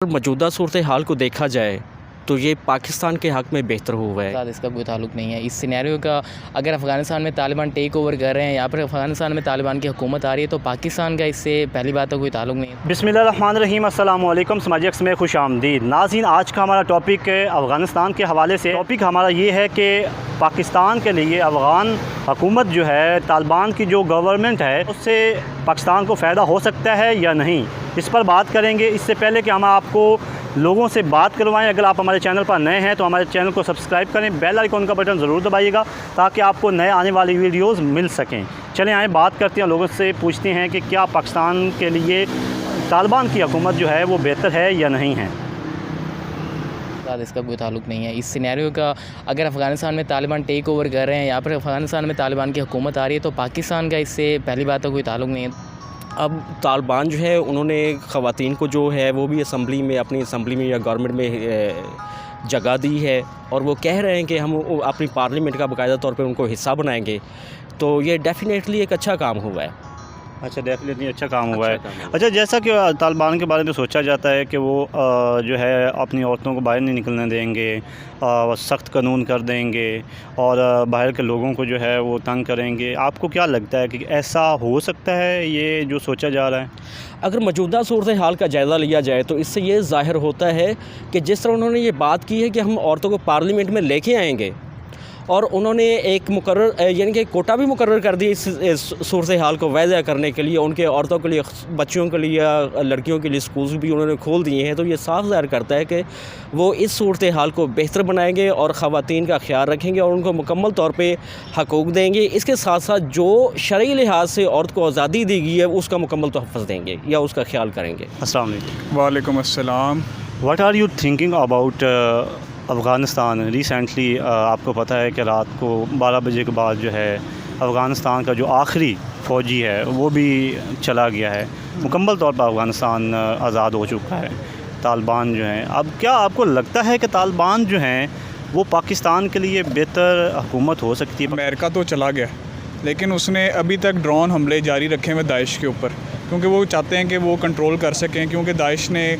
मौजूदा सूरत हाल को देखा जाए तो ये पाकिस्तान के हक़ में बेहतर हुआ है। साथ इसका कोई ताल्लुक़ नहीं है। इस सिनेरियो का अगर अफ़गानिस्तान में तालिबान टेक ओवर कर रहे हैं या फिर अफ़गानिस्तान में तालिबान की हुकूमत आ रही है तो पाकिस्तान का इससे पहली बात तो कोई ताल्लुक़ नहीं है। बिस्मिल्लाहिर्रहमानिर्रहीम, अस्सलाम वालेकुम। समाजी एक्स में खुश आमदीद। नाज़रीन, आज का हमारा टॉपिक अफ़गानिस्तान के हवाले से टॉपिक हमारा ये है कि पाकिस्तान के लिए अफ़गान हुकूमत जो है, तालिबान की जो गवर्नमेंट है, उससे पाकिस्तान को फ़ायदा हो सकता है या नहीं, इस पर बात करेंगे। इससे पहले कि हम आपको लोगों से बात करवाएं, अगर आप हमारे चैनल पर नए हैं तो हमारे चैनल को सब्सक्राइब करें, बेल आइकन का बटन ज़रूर दबाइएगा ताकि आपको नए आने वाली वीडियोस मिल सकें। चलें आए बात करते हैं, लोगों से पूछते हैं कि क्या पाकिस्तान के लिए तालिबान की हुकूमत जो है वो बेहतर है या नहीं है। साथ इसका कोई ताल्लुक़ नहीं है। इस सिनेरियो का अगर अफ़गानिस्तान में तालिबान टेक ओवर कर रहे हैं या फिर अफ़गानिस्तान में तालिबान की हुकूमत आ रही है तो पाकिस्तान का इससे पहली बात तो कोई ताल्लुक़ नहीं है। अब तालिबान जो है उन्होंने ख़वातीन को जो है वो भी असम्बली में, अपनी असम्बली में या गवर्नमेंट में जगह दी है और वो कह रहे हैं कि हम अपनी पार्लियामेंट का बाकायदा तौर पे उनको हिस्सा बनाएंगे, तो ये डेफिनेटली एक अच्छा काम हुआ है। अच्छा, डेफिनेटली अच्छा काम हुआ है। अच्छा, जैसा कि तालिबान के बारे में सोचा जाता है कि वो जो है अपनी औरतों को बाहर नहीं निकलने देंगे, सख्त कानून कर देंगे और बाहर के लोगों को जो है वो तंग करेंगे। आपको क्या लगता है कि ऐसा हो सकता है, ये जो सोचा जा रहा है? अगर मौजूदा सूरत हाल का जायज़ा लिया जाए तो इससे ये ज़ाहिर होता है कि जिस तरह उन्होंने ये बात की है कि हम औरतों को पार्लियामेंट में लेके आएंगे और उन्होंने एक मुकर्रर यानी कि कोटा भी मुकर्रर कर दिया इस सूरत हाल को वाज़ह करने के लिए, उनके औरतों के लिए, बच्चियों के लिए, लड़कियों के लिए स्कूल्स भी उन्होंने खोल दिए हैं। तो ये साफ ज़ाहिर करता है कि वो इस सूरत हाल को बेहतर बनाएंगे और ख़वातीन का ख्याल रखेंगे और उनको मुकम्मल तौर पे हकूक़ देंगे। इसके साथ साथ जो शरई लिहाज से औरत को आज़ादी दी गई है उसका मुकम्मल तोहफ़्फ़ देंगे या उसका ख्याल करेंगे। अस्सलाम वालेकुम। वालेकुम अस्सलाम। What are you thinking about Afghanistan? Recently आपको पता है कि रात को 12 बजे के बाद जो है अफ़गानिस्तान का जो आखिरी फ़ौजी है वो भी चला गया है। मुकम्मल तौर पर अफ़गानिस्तान आज़ाद हो चुका है। तालिबान जो हैं, अब क्या आपको लगता है कि तालिबान जो हैं वो पाकिस्तान के लिए बेहतर हुकूमत हो सकती है? अमेरिका तो चला गया लेकिन उसने अभी तक ड्रोन हमले जारी रखे हुए दाइश के ऊपर, क्योंकि वो चाहते हैं कि वो कंट्रोल कर सकें, क्योंकि दाइश ने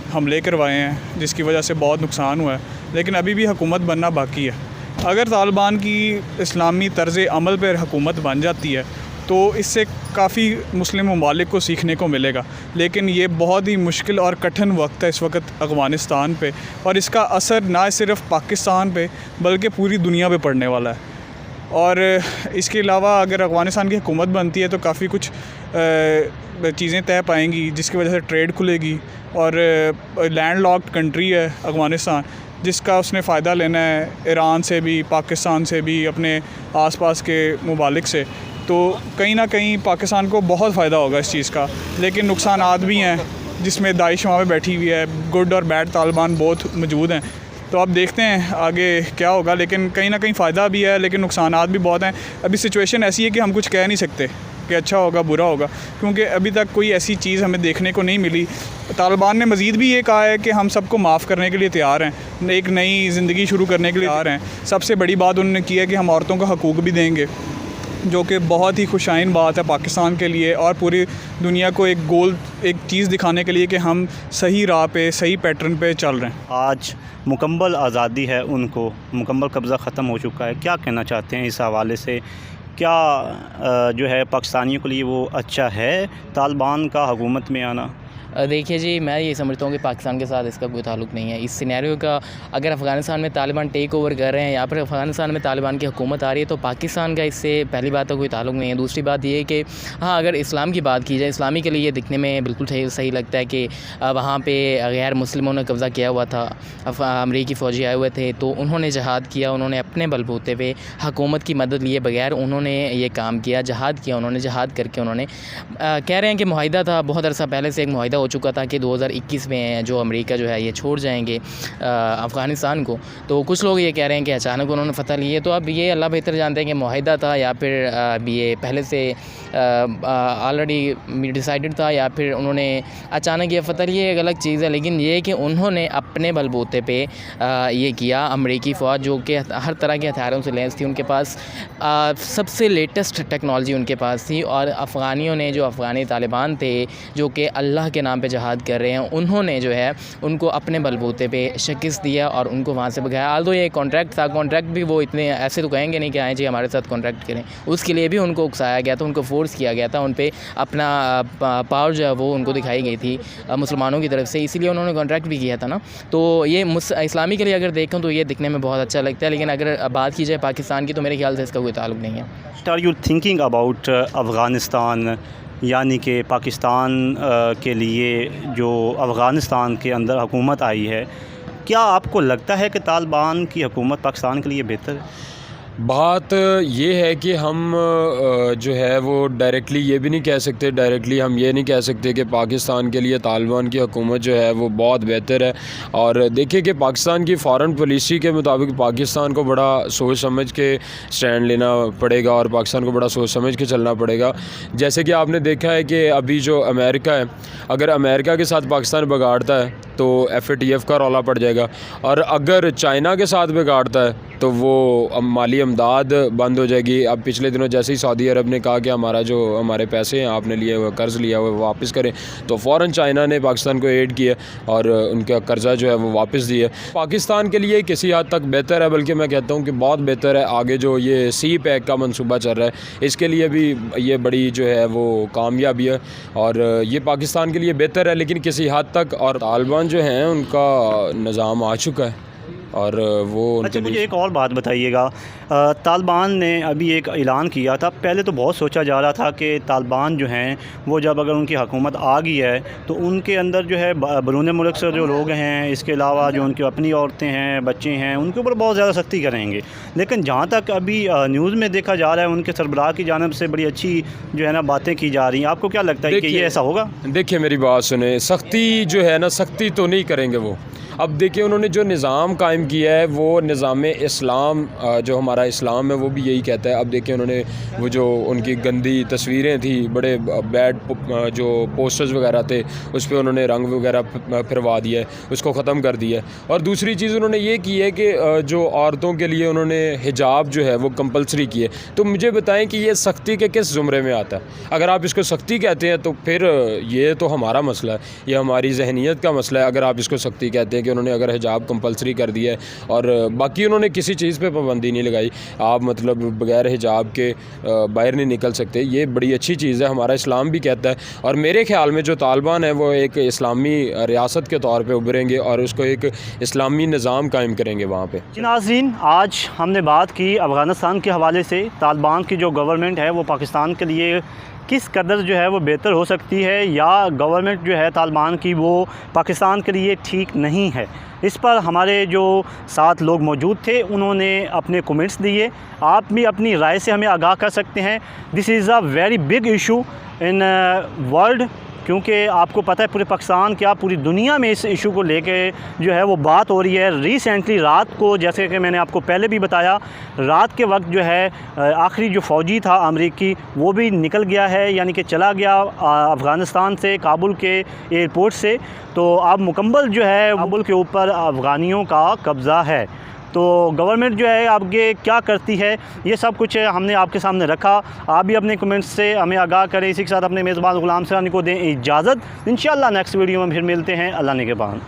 हमले करवाए हैं जिसकी वजह से बहुत नुकसान हुआ है। लेकिन अभी भी हुकूमत बनना बाकी है। अगर तालिबान की इस्लामी तर्ज़ अमल पर हुकूमत बन जाती है तो इससे काफ़ी मुस्लिम ममालिक को सीखने को मिलेगा, लेकिन ये बहुत ही मुश्किल और कठिन वक्त है इस वक्त अफ़गानिस्तान पे, और इसका असर ना सिर्फ पाकिस्तान पे बल्कि पूरी दुनिया पे पड़ने वाला है। और इसके अलावा अगर अफ़गानिस्तान की हुकूमत बनती है तो काफ़ी कुछ चीज़ें तय पाएंगी जिसकी वजह से ट्रेड खुलेगी, और लैंड लॉक्ड कंट्री है अफ़गानिस्तान जिसका उसने फ़ायदा लेना है ईरान से भी, पाकिस्तान से भी, अपने आसपास के ममालिक से। तो कहीं ना कहीं पाकिस्तान को बहुत फ़ायदा होगा इस चीज़ का, लेकिन नुकसानात भी हैं जिसमें दाइश वहाँ पे बैठी हुई है। गुड और बैड तालिबान बहुत मौजूद हैं, तो अब देखते हैं आगे क्या होगा। लेकिन कहीं ना कहीं फ़ायदा भी है लेकिन नुकसानात भी बहुत हैं। अभी सिचुएशन ऐसी है कि हम कुछ कह नहीं सकते कि अच्छा होगा बुरा होगा, क्योंकि अभी तक कोई ऐसी चीज़ हमें देखने को नहीं मिली। तालिबान ने मज़ीद भी ये कहा है कि हम सबको माफ़ करने के लिए तैयार हैं, एक नई ज़िंदगी शुरू करने के लिए तैयार हैं। सबसे बड़ी बात उन्होंने की है कि हम औरतों को हकूक़ भी देंगे, जो कि बहुत ही खुशाइन बात है पाकिस्तान के लिए और पूरी दुनिया को एक चीज़ दिखाने के लिए कि हम सही राह पे, सही पैटर्न पे चल रहे हैं। आज मुकम्मल आज़ादी है, उनको मुकम्मल कब्ज़ा ख़त्म हो चुका है। क्या कहना चाहते हैं इस हवाले से? क्या जो है पाकिस्तानियों के लिए वो अच्छा है तालिबान का हुकूमत में आना? देखिए जी, मैं ये समझता हूँ कि पाकिस्तान के साथ इसका कोई ताल्लुक़ नहीं है। इस सिनेरियो का अगर अफ़गानिस्तान में तालिबान टेक ओवर कर रहे हैं या फिर अफ़गानिस्तान में तालिबान की हुकूमत आ रही है तो पाकिस्तान का इससे पहली बात तो कोई ताल्लुक़ नहीं है। दूसरी बात ये है कि हाँ, अगर इस्लाम की बात की जाए, इस्लामी के लिए ये दिखने में बिल्कुल सही लगता है कि वहाँ पे गैर मुस्लिमों ने कब्ज़ा किया हुआ था, अमरीकी फ़ौजी आए हुए थे, तो उन्होंने जहाद किया, उन्होंने अपने बलबूते पे हुकूमत की मदद लिए बगैर उन्होंने ये काम किया, जहाद किया उन्होंने। जहाद करके उन्होंने कह रहे हैं कि मुआहिदा था, बहुत अरसा पहले से एक मुआहिदा हो चुका था कि 2021 में जो अमेरिका जो है ये छोड़ जाएंगे अफ़गानिस्तान को। तो कुछ लोग ये कह रहे हैं कि अचानक उन्होंने फ़तह ली है, तो अब ये अल्लाह बेहतर जानते हैं कि मुआहिदा था या फिर ये पहले से ऑलरेडी डिसाइडेड था या फिर उन्होंने अचानक ये फ़तह ली है, एक अलग चीज़ है। लेकिन ये कि उन्होंने अपने बलबूते पे ये किया। अमेरिकी फ़ौज जो कि हर तरह के हथियारों से लैस थी, उनके पास सबसे लेटेस्ट टेक्नोलॉजी उनके पास थी, और अफ़गानियों ने, जो अफ़गानी तालिबान थे जो कि अल्लाह के نام پہ جہاد کر رہے ہیں انہوں نے جو ہے ان کو اپنے بلبوتے پہ شکست دیا اور ان کو وہاں سے بھگایا. آلدو یہ کانٹریکٹ تھا, کانٹریکٹ بھی وہ اتنے ایسے تو کہیں گے نہیں کہ آئیں جی ہمارے ساتھ کانٹریکٹ کریں, اس کے لیے بھی ان کو اکسایا گیا تھا, ان کو فورس کیا گیا تھا, ان پہ اپنا پاور جو ہے وہ ان کو دکھائی گئی تھی مسلمانوں کی طرف سے, اسی لیے انہوں نے کانٹریکٹ بھی کیا تھا نا. تو یہ اسلامی کے لیے اگر دیکھوں تو یہ دکھنے میں بہت اچھا لگتا ہے, لیکن اگر بات کی جائے پاکستان کی تو میرے خیال سے اس کا کوئی تعلق نہیں ہے. Are you thinking about Afghanistan, یعنی کہ پاکستان کے لیے جو افغانستان کے اندر حکومت آئی ہے, کیا آپ کو لگتا ہے کہ طالبان کی حکومت پاکستان کے لیے بہتر ہے؟ بات یہ ہے کہ ہم جو ہے وہ ڈائریکٹلی یہ بھی نہیں کہہ سکتے, ڈائریکٹلی ہم یہ نہیں کہہ سکتے کہ پاکستان کے لیے طالبان کی حکومت جو ہے وہ بہت بہتر ہے. اور دیکھیے کہ پاکستان کی فارن پالیسی کے مطابق پاکستان کو بڑا سوچ سمجھ کے سٹینڈ لینا پڑے گا اور پاکستان کو بڑا سوچ سمجھ کے چلنا پڑے گا. جیسے کہ آپ نے دیکھا ہے کہ ابھی جو امریکہ ہے, اگر امریکہ کے ساتھ پاکستان بگاڑتا ہے تو FATF کا رولا پڑ جائے گا, اور اگر چائنا کے ساتھ بگاڑتا ہے تو وہ مالی امداد بند ہو جائے گی. اب پچھلے دنوں جیسے ہی سعودی عرب نے کہا کہ ہمارے پیسے ہیں آپ نے لیے ہوئے قرض لیا ہوا واپس کریں, تو فوراً چائنا نے پاکستان کو ایڈ کیا اور ان کا قرضہ جو ہے وہ واپس دیا. پاکستان کے لیے کسی حد تک بہتر ہے, بلکہ میں کہتا ہوں کہ بہت بہتر ہے. آگے جو یہ سی پیک کا منصوبہ چل رہا ہے اس کے لیے بھی یہ بڑی جو ہے وہ کامیابی ہے, اور یہ پاکستان کے لیے بہتر ہے لیکن کسی حد تک. اور طالبان جو ہیں ان کا نظام آ چکا ہے اور وہ اچھا مجھے ایک اور بات بتائیے گا, طالبان نے ابھی ایک اعلان کیا تھا, پہلے تو بہت سوچا جا رہا تھا کہ طالبان جو ہیں وہ جب اگر ان کی حکومت آ گئی ہے تو ان کے اندر جو ہے بیرون ملک سے جو لوگ ہیں, اس کے علاوہ جو ان کی اپنی عورتیں ہیں, بچے ہیں, ان کے اوپر بہت زیادہ سختی کریں گے. لیکن جہاں تک ابھی نیوز میں دیکھا جا رہا ہے ان کے سربراہ کی جانب سے بڑی اچھی جو ہے نا باتیں کی جا رہی ہیں. آپ کو کیا لگتا ہے کہ یہ ایسا ہوگا؟ دیکھیے میری بات سنیں, سختی جو ہے نا سختی تو نہیں کریں گے وہ. اب دیکھیں انہوں نے جو نظام قائم کیا ہے وہ نظام اسلام, جو ہمارا اسلام ہے وہ بھی یہی کہتا ہے. اب دیکھیں انہوں نے وہ جو ان کی گندی تصویریں تھیں, بڑے بیڈ جو پوسٹرز وغیرہ تھے, اس پہ انہوں نے رنگ وغیرہ پھروا دیا ہے, اس کو ختم کر دیا ہے. اور دوسری چیز انہوں نے یہ کی ہے کہ جو عورتوں کے لیے انہوں نے حجاب جو ہے وہ کمپلسری کی ہے. تو مجھے بتائیں کہ یہ سختی کے کس زمرے میں آتا ہے؟ اگر آپ اس کو سختی کہتے ہیں تو پھر یہ تو ہمارا مسئلہ ہے, یہ ہماری ذہنیت کا مسئلہ ہے. اگر آپ اس کو سختی کہتے ہیں کہ انہوں نے اگر حجاب کمپلسری کر دیا ہے اور باقی انہوں نے کسی چیز پہ پابندی نہیں لگائی, آپ مطلب بغیر حجاب کے باہر نہیں نکل سکتے, یہ بڑی اچھی چیز ہے, ہمارا اسلام بھی کہتا ہے. اور میرے خیال میں جو طالبان ہیں وہ ایک اسلامی ریاست کے طور پہ ابھریں گے اور اس کو ایک اسلامی نظام قائم کریں گے وہاں پہ. ناظرین, آج ہم نے بات کی افغانستان کے حوالے سے, طالبان کی جو گورنمنٹ ہے وہ پاکستان کے لیے کس قدر جو ہے وہ بہتر ہو سکتی ہے, یا گورنمنٹ جو ہے طالبان کی وہ پاکستان کے لیے ٹھیک نہیں ہے. اس پر ہمارے جو 7 لوگ موجود تھے انہوں نے اپنے کومنٹس دیے. آپ بھی اپنی رائے سے ہمیں آگاہ کر سکتے ہیں. This is a very big issue in world, کیونکہ آپ کو پتہ ہے پورے پاکستان کیا پوری دنیا میں اس ایشو کو لے کے جو ہے وہ بات ہو رہی ہے. ریسنٹلی رات کو, جیسے کہ میں نے آپ کو پہلے بھی بتایا, رات کے وقت جو ہے آخری جو فوجی تھا امریکی وہ بھی نکل گیا ہے, یعنی کہ چلا گیا افغانستان سے, کابل کے ایئرپورٹ سے. تو اب مکمل جو ہے کابل کے اوپر افغانیوں کا قبضہ ہے. تو گورنمنٹ جو ہے آگے کیا کرتی ہے یہ سب کچھ ہم نے آپ کے سامنے رکھا. آپ بھی اپنے کمنٹس سے ہمیں آگاہ کریں. اسی کے ساتھ اپنے میزبان غلام سرانی کو دیں اجازت. انشاءاللہ نیکسٹ ویڈیو میں پھر ملتے ہیں. اللہ نگہبان.